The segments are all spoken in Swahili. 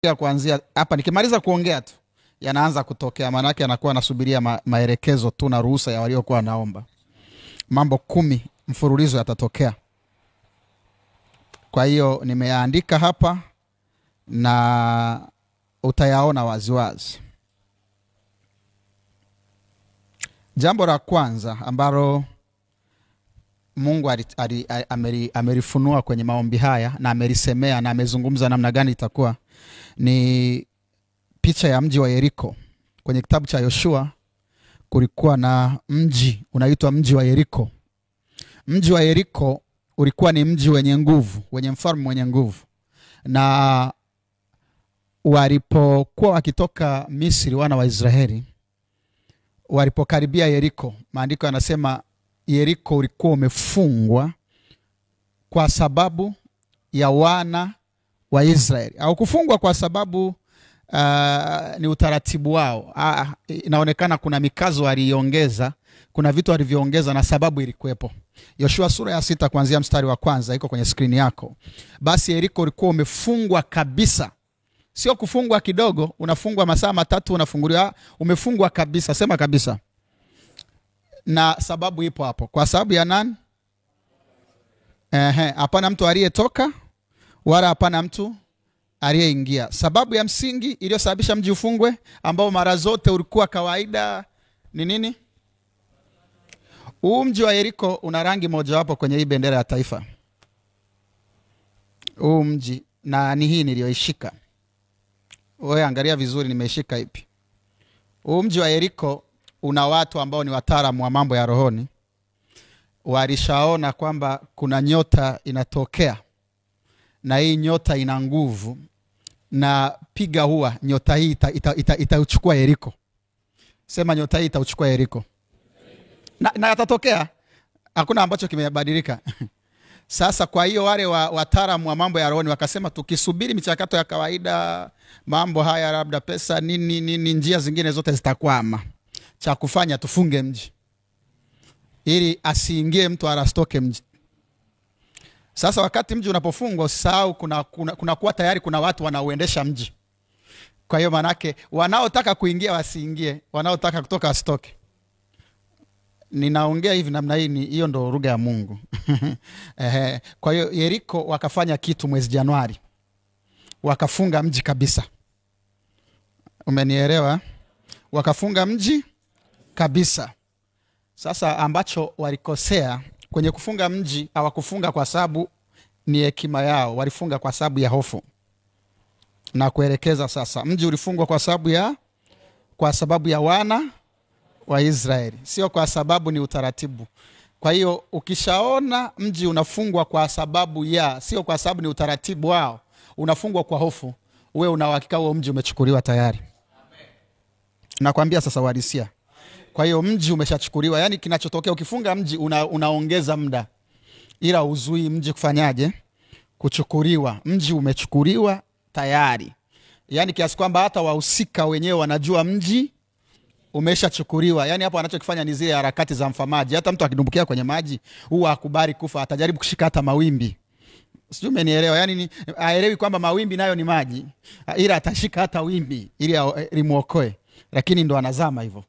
kuanzia hapa nikimaliza kuongea tu yanaanza kutokea, maana yake anakuwa anasubiria maelekezo tu na ruhusa ya waliokuwa naomba. Mambo 10 mfululizo yatatokea. Kwa hiyo nimeandika hapa na utayaona waziwazi. Jambo la kwanza ambalo Mungu amerifunua kwenye maombi haya na amerisemea na amezungumza namna gani itakuwa ni picha ya mji wa Yeriko. Kwenye kitabu cha Yoshua kulikuwa na mji unaitwa mji wa Yeriko. Mji wa Yeriko ulikuwa ni mji wenye nguvu, wenye mfalme mwenye nguvu. Na walipokuwa wakitoka Misri wana wa Israeli, walipokaribia Yeriko, maandiko yanasema Yeriko ulikuwa umefungwa kwa sababu ya wana wa Israeli. Au kufungwa kwa sababu ni utaratibu wao. Inaonekana kuna mikazo aliongeza, kuna vitu alivyoongeza na sababu ilikuwepo. Yoshua sura ya 6 kuanzia mstari wa 1 iko kwenye skrini yako. Basi Yeriko ulikuwa umefungwa kabisa. Sio kufungwa kidogo, unafungwa masaa 3 unafunguliwa, umefungwa kabisa, sema kabisa. Na sababu ipo hapo. Kwa sababu ya nani? Hapana mtu aliyetoka wala hapana mtu aliyeingia. Sababu ya msingi iliyosababisha mji ufungwe, ambao mara zote ulikuwa kawaida, ni nini? Huu mji wa Yeriko una rangi moja wapo kwenye hii bendera ya taifa. Huu mji, na ni hii niliyoishika. Wewe angalia vizuri nimeishika ipi. Huu mji wa Yeriko una watu ambao ni wataalamu wa mambo ya rohoni. Walishaona kwamba kuna nyota inatokea, na hii nyota ina nguvu, na piga huwa nyota hii itauchukua Yeriko. Sema nyota hii itauchukua Yeriko. Na yatatokea, hakuna ambacho kimebadilika. Sasa kwa hiyo wale wataalamu wa mambo ya rohoni wakasema tukisubiri michakato ya kawaida, mambo haya labda pesa nini njia zingine zote zitakwama. Cha kufanya tufunge mji ili asiingie mtu arastoke mji. Sasa wakati mji unapofungwa, usisahau kuna kuwa tayari kuna watu wanaoendesha mji. Kwa hiyo manake wanaotaka kuingia wasiingie, wanaotaka kutoka wasitoke. Ninaongea hivi namna hii, hiyo ndo lugha ya Mungu. Kwa hiyo Yeriko wakafanya kitu mwezi Januari. Wakafunga mji kabisa. Umenielewa? Wakafunga mji kabisa. Sasa ambacho walikosea kwenye kufunga mji, hawakufunga kwa sababu ni hekima yao, walifunga kwa sababu ya hofu. Na kuelekeza sasa, mji ulifungwa kwa sababu ya wana wa Israeli, sio kwa sababu ni utaratibu. Kwa hiyo ukishaona mji unafungwa kwa sababu sio kwa sababu ni utaratibu wao, unafungwa kwa hofu, wewe una uhakika huo mji umechukuliwa tayari. Amen. Nakwambia sasa uhalisia. Kwa hiyo mji umeshachukuliwa. Yani kinachotokea ukifunga mji unaongeza muda, ila uzui mji kufanyaje? Kuchukuliwa. Mji umechukuliwa tayari. Yani kiasi kwamba hata wahusika wenyewe wanajua mji umeshachukuliwa. Yani hapo anachokifanya ni zile harakati za mfamaji. Hata mtu akidumbukia kwenye maji huwa hakubali kufa, atajaribu kushika hata mawimbi. Sijui umenielewa? Yani haelewi kwamba mawimbi nayo ni maji, ila atashika hata wimbi ili limuokoe, lakini ndo anazama hivyo.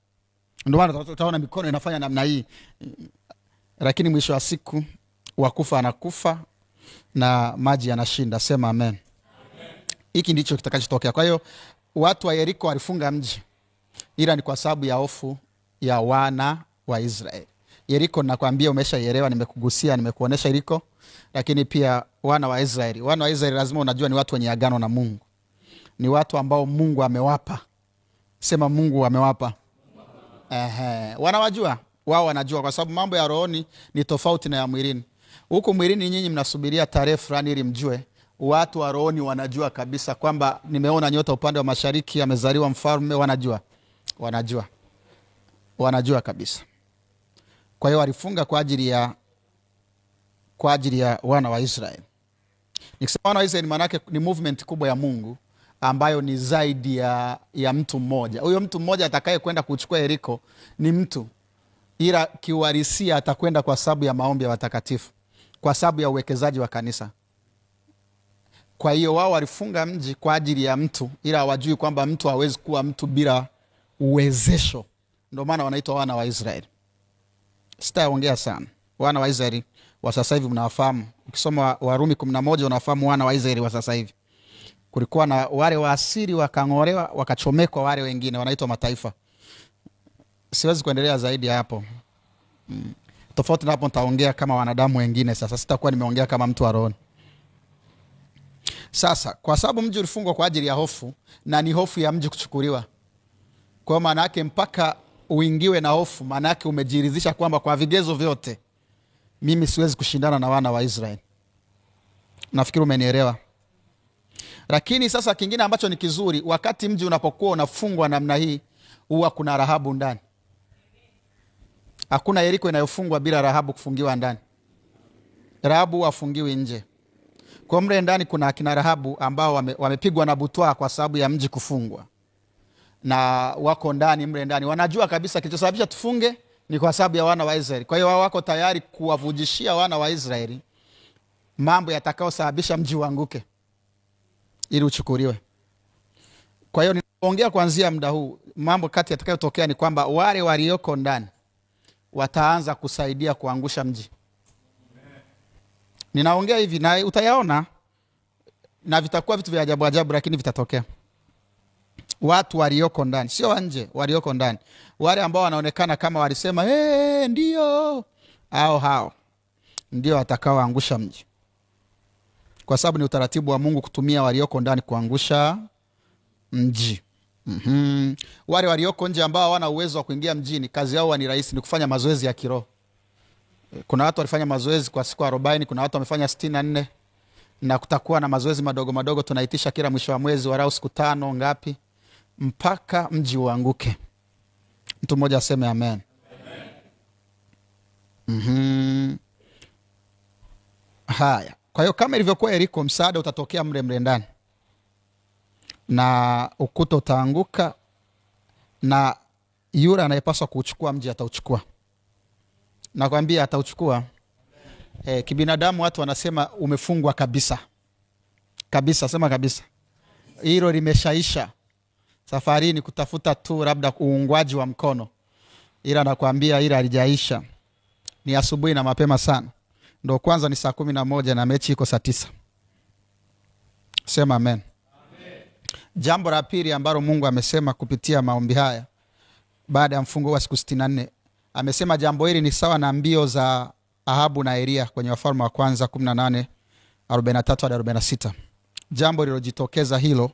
Ndio maana utaona mikono inafanya namna hii. Lakini mwisho wa siku wakufa anakufa na maji yanashinda. Sema amen. Hiki ndicho kitakachotokea. Kwa hiyo watu wa Yeriko walifunga mji, ila ni kwa sababu ya hofu ya wana wa Israeli. Yeriko nakwambia umeshaelewa, nimekugusia, nimekuonesha Yeriko, lakini pia wana wa Israeli. Wana wa Israeli lazima unajua ni watu wenye agano na Mungu. Ni watu ambao Mungu amewapa. Sema Mungu amewapa. Wanawajua, wao wanajua, kwa sababu mambo ya rohoni ni tofauti na ya mwilini. Huko mwilini nyinyi mnasubiria tarehe fulani ili mjue. Watu wa rohoni wanajua kabisa kwamba nimeona nyota upande wa mashariki, amezaliwa mfalme. Wanajua kabisa. Kwa hiyo walifunga kwa ajili ya wana wa Israeli. Nikisema wana wa Israeli maana yake ni movement kubwa ya Mungu ambayo ni zaidi ya mtu mmoja. Huyo mtu mmoja atakaye kwenda kuchukua Yeriko ni mtu, ila kiuhalisia atakwenda kwa sababu ya maombi ya watakatifu, kwa sababu ya uwekezaji wa kanisa. Kwa hiyo wao walifunga mji kwa ajili ya mtu, ila hawajui kwamba mtu hawezi kuwa mtu bila uwezesho. Ndio maana wanaitwa wana wa Israeli. Sitaongea sana. Wana wa Israeli wa sasa hivi mnawafahamu. Ukisoma Warumi 11 unafahamu wana wa Israeli wa sasa hivi. Kulikuwa na wale wa asili wakang'olewa, wakachomekwa wale wengine wanaitwa mataifa. Siwezi kuendelea zaidi hapo. Tofauti na hapo nitaongea kama wanadamu wengine. Sasa sitakuwa nimeongea kama mtu wa roho. Sasa kwa sababu mji ulifungwa kwa ajili ya hofu, na ni hofu ya mji kuchukuliwa. Kwa maana yake mpaka uingiwe na hofu, maana yake umejiridhisha kwamba kwa vigezo vyote mimi siwezi kushindana na wana wa Israeli. Nafikiri umenielewa. Lakini sasa kingine ambacho ni kizuri, wakati mji unapokuwa unafungwa namna hii, huwa kuna Rahabu ndani. Hakuna Yeriko inayofungwa bila Rahabu kufungiwa ndani. Rahabu hafungiwi nje. Kwa mle ndani kuna akina Rahabu ambao wamepigwa na butwaa kwa sababu ya mji kufungwa. Na wako ndani mle ndani. Wanajua kabisa kilichosababisha tufunge ni kwa sababu ya wana wa Israeli. Kwa hiyo wao wako tayari kuwavujishia wana wa Israeli mambo yatakayosababisha mji uanguke ili uchukuliwe. Kwa hiyo ninaongea kuanzia muda huu, mambo kati yatakayotokea ni kwamba wale walioko ndani wataanza kusaidia kuangusha mji. Ninaongea hivi na utayaona, na vitakuwa vitu vya ajabu ajabu, lakini vitatokea. Watu walioko ndani, sio nje, walioko ndani. Wale ambao wanaonekana kama walisema ndio, hao ndio watakaoangusha mji. Kwa sababu ni utaratibu wa Mungu kutumia walioko ndani kuangusha mji. Wale walioko nje ambao hawana uwezo wa kuingia mjini, kazi yao ni rahisi, ni kufanya mazoezi ya kiroho. Kuna watu walifanya mazoezi kwa siku 40, kuna watu wamefanya 64, na kutakuwa na mazoezi madogo madogo tunaitisha kila mwisho wa mwezi, warau siku 5 ngapi, mpaka mji uanguke. Mtu mmoja aseme amen. Haya. Kwa hiyo kama ilivyokuwa Yeriko, msaada utatokea mle ndani. Na ukuta utaanguka, na yule anayepaswa kuchukua mji atauchukua. Nakwambia atauchukua. Kibinadamu watu wanasema umefungwa kabisa. Kabisa, sema kabisa. Hilo limeshaisha. Safari ni kutafuta tu labda uungwaji wa mkono. Ila nakwambia ila halijaisha. Ni asubuhi na mapema sana. Ndio kwanza ni saa 11 na mechi iko saa 9. Sema amen. Jambo la pili ambalo Mungu amesema kupitia maombi haya baada ya mfungo wa siku 64, amesema jambo hili ni sawa na mbio za Ahabu na Elia kwenye Wafalme wa kwanza 18:43 hadi 46. Jambo lilojitokeza hilo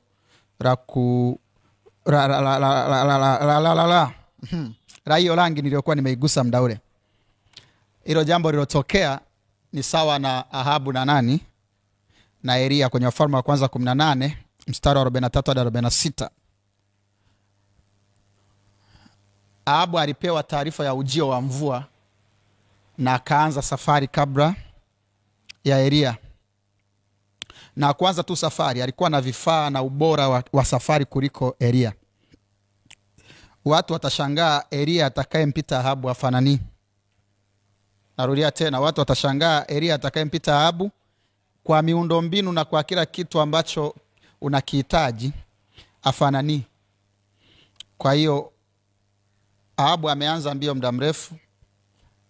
la hiyo rangi niliyokuwa nimeigusa muda ule. Hilo jambo lilotokea ni sawa na Ahabu na nani? Na Elia kwenye Wafalme wa kwanza 18 mstari wa 43 hadi 46. Ahabu alipewa taarifa ya ujio wa mvua na akaanza safari kabla ya Elia. Na kwanza tu safari alikuwa na vifaa na ubora wa safari kuliko Elia. Watu watashangaa Elia atakayempita Ahabu afanani. Narudia tena, watu watashangaa Elia atakayempita Ahabu kwa miundombinu na kwa kila kitu ambacho unakihitaji afanani. Kwa hiyo Ahabu ameanza mbio muda mrefu,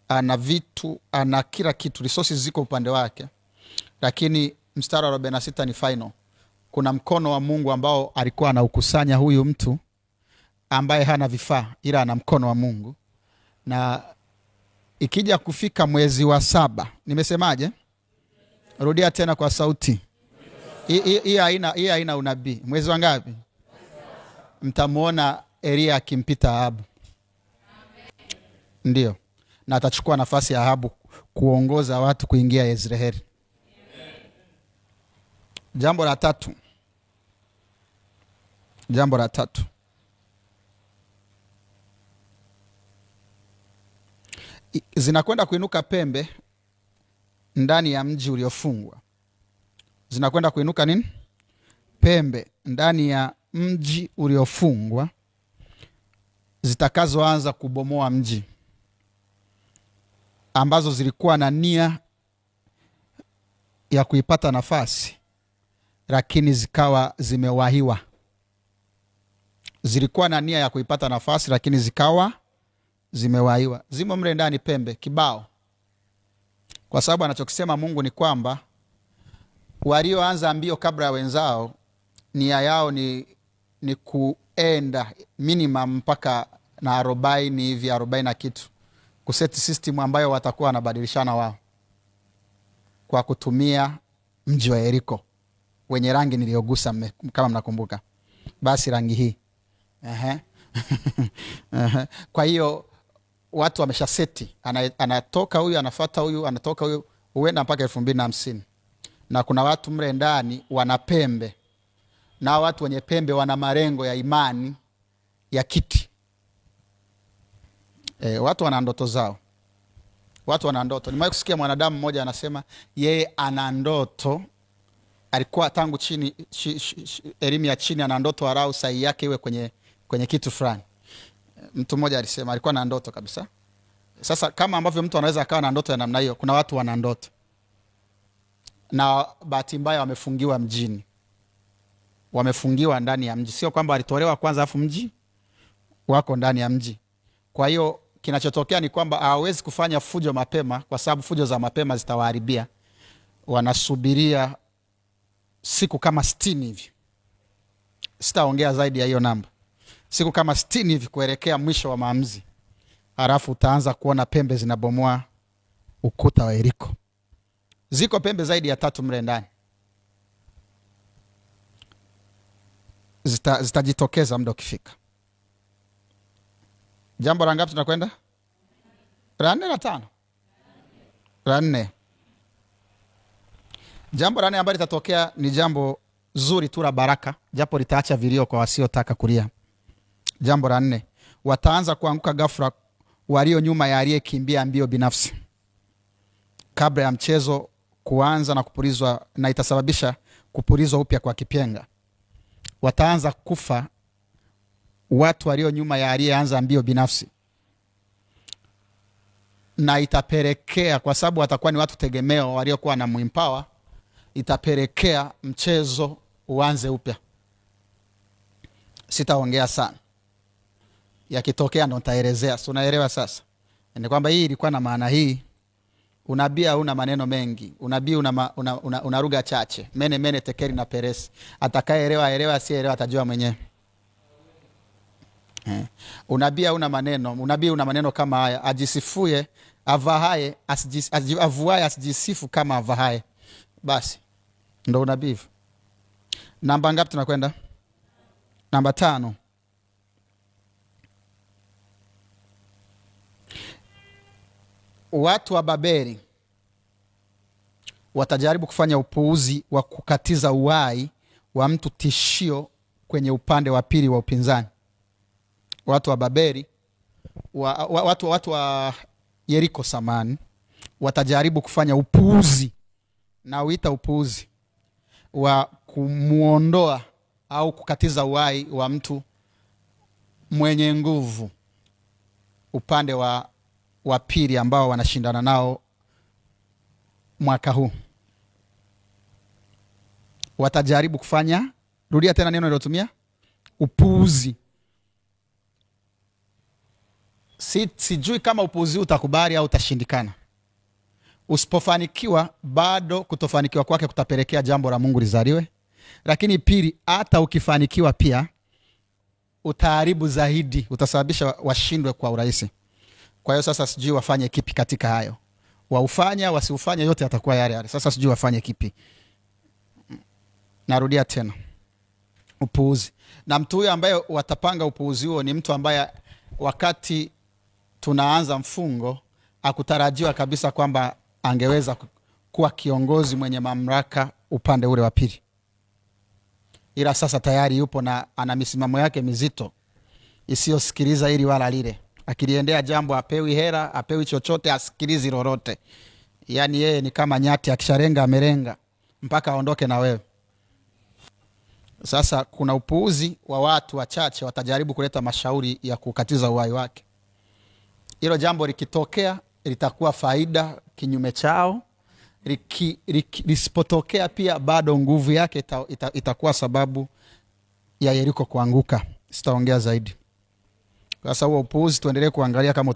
ana vitu, ana kila kitu, resources ziko upande wake. Lakini mstari wa 46 ni final. Kuna mkono wa Mungu ambao alikuwa anaukusanya huyu mtu ambaye hana vifaa, ila ana mkono wa Mungu. Na ikija kufika mwezi wa 7, nimesemaje? Rudia tena kwa sauti. Hii haina unabii. Mwezi wa ngapi? Mtamuona Elia akimpita Ahabu. Ndio. Na atachukua nafasi ya Ahabu kuongoza watu kuingia Yezreeli. Jambo la tatu. Zinakwenda kuinuka pembe ndani ya mji uliofungwa. Zinakwenda kuinuka nini? Pembe ndani ya mji uliofungwa, zitakazoanza kubomoa mji, ambazo zilikuwa na nia ya kuipata nafasi lakini zikawa zimewahiwa. Zilikuwa na nia ya kuipata nafasi, lakini zikawa zimewahiwa. Zimo mle ndani pembe kibao, kwa sababu anachokisema Mungu ni kwamba walioanza mbio kabla ya wenzao, nia yao ni kuenda minimum mpaka na 40 hivi, 40 na kitu, kuseti system ambayo watakuwa wanabadilishana wao kwa kutumia mji wa Yeriko wenye rangi niliogusa kama mnakumbuka. Basi rangi hii. Kwa hiyo watu wamesha seti, anatoka huyu, anafuata huyu, anatoka huyu, huenda mpaka 2050. Na kuna watu mle ndani wana pembe, na watu wenye pembe wana marengo ya imani ya kiti. Watu wana ndoto zao. Watu wana ndoto. Nimewahi kusikia mwanadamu mmoja anasema yeye ana ndoto, alikuwa tangu chini elimu ya chini, ana ndoto arau sahi yake iwe kwenye kitu fulani. Mtu mmoja alisema alikuwa na ndoto kabisa. Sasa kama ambavyo mtu anaweza akawa na ndoto ya namna hiyo, kuna watu wana ndoto na bahati mbaya wamefungiwa mjini, wamefungiwa ndani ya mji. Sio kwamba walitolewa kwanza afu mji wako ndani ya mji. Kwa hiyo kinachotokea ni kwamba hawezi kufanya fujo mapema, kwa sababu fujo za mapema zitawaharibia. Wanasubiria siku kama 60 hivi, sitaongea zaidi ya hiyo namba, siku kama 60 hivi kuelekea mwisho wa maamuzi, halafu utaanza kuona pembe zinabomoa ukuta wa Yeriko. Ziko pembe zaidi ya 3 mle ndani, zitajitokeza muda ukifika. Jambo la ngapi tunakwenda? La 4 na 5? La 4. Jambo la 4 ambalo litatokea ni jambo zuri tu la baraka, japo litaacha vilio kwa wasiotaka kulia. Jambo la 4, wataanza kuanguka ghafla walio nyuma ya aliyekimbia mbio binafsi kabla ya mchezo kuanza na kupulizwa, na itasababisha kupulizwa upya kwa kipenga. Wataanza kufa watu walio nyuma ya aliyeanza mbio binafsi, na itapelekea, kwa sababu watakuwa ni watu tegemeo waliokuwa na muimpawa, itapelekea mchezo uanze upya. Sitaongea sana, yakitokea ndo nitaelezea. Si unaelewa sasa? Ni kwamba hii ilikuwa na maana hii. Unabii hauna maneno mengi. Unabii una lugha chache. Mene tekeri na peresi. Atakayeelewa elewa, asiyeelewa atajua mwenyewe. Unabii hauna maneno. Unabii una maneno kama haya: ajisifuye avahaye, avuaye asijisifu kama avahaye. Basi ndo unabii. Namba ngapi tunakwenda? Namba 5. Watu wa Babeli watajaribu kufanya upuuzi wa kukatiza uhai wa mtu tishio kwenye upande wa pili wa upinzani. Watu wa Babeli, watu wa Yeriko samani, watajaribu kufanya upuuzi, na uita upuuzi, wa kumuondoa au kukatiza uhai wa mtu mwenye nguvu upande wa pili ambao wanashindana nao mwaka huu. Watajaribu kufanya, rudia tena neno nilotumia, upuuzi. Sijui kama upuuzi utakubali au utashindikana. Usipofanikiwa, bado kutofanikiwa kwake kutapelekea jambo la Mungu lizaliwe. Lakini pili, hata ukifanikiwa pia utaharibu zaidi, utasababisha washindwe kwa urahisi. Kwa hiyo sasa sijui wafanye kipi katika hayo. Waufanya, wasiufanya, yote yatakuwa yale yale. Sasa sijui wafanye kipi. Narudia tena. Upuuzi. Na mtu huyo ambaye watapanga upuuzi huo ni mtu ambaye wakati tunaanza mfungo hakutarajiwa kabisa kwamba angeweza kuwa kiongozi mwenye mamlaka upande ule wa pili. Ila sasa tayari yupo na ana misimamo yake mizito isiyosikiliza ili wala lile. Akiliendea jambo apewi hera, apewi chochote, asikilizi lolote. Yaani yeye ni kama nyati, akisharenga amerenga mpaka aondoke na wewe. Sasa kuna upuuzi wa watu wachache watajaribu kuleta mashauri ya kukatiza uhai wake. Hilo jambo likitokea litakuwa faida kinyume chao, lisipotokea pia bado nguvu yake itakuwa sababu ya Yeriko kuanguka. Sitaongea zaidi. Sasa huo upuuzi tuendelee kuangalia kama